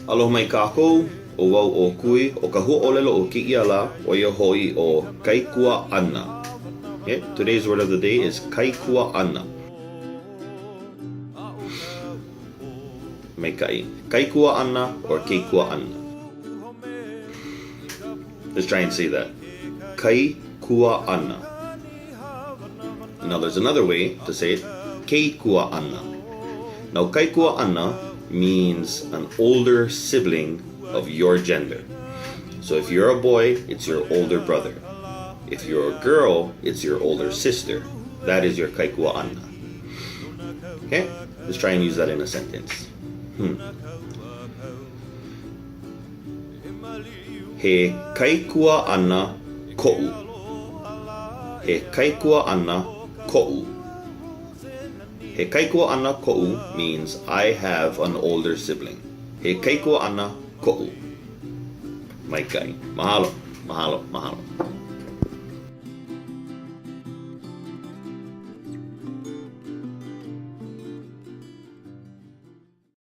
Aloha mai kākou, o wau o kui, o ka ʻōlelo o kēia la, o ia hoi o kaikuaʻana. Okay? Today's word of the day is kaikuaʻana. Maikai, kaikuaʻana or keikuaʻana. Let's try and say that. Kaikuaʻana. Now there's another way to say it, keikuaʻana. Now kaikuaʻana means an older sibling of your gender. So if you're a boy, it's your older brother. If you're a girl, it's your older sister. That is your kaikuaʻana. Okay? Let's try and use that in a sentence. He kaikuaʻana koʻu. He kaikuaʻana koʻu. He kaikuaʻana koʻu means I have an older sibling. He kaikuaʻana koʻu. Maikai. Mahalo, mahalo, mahalo.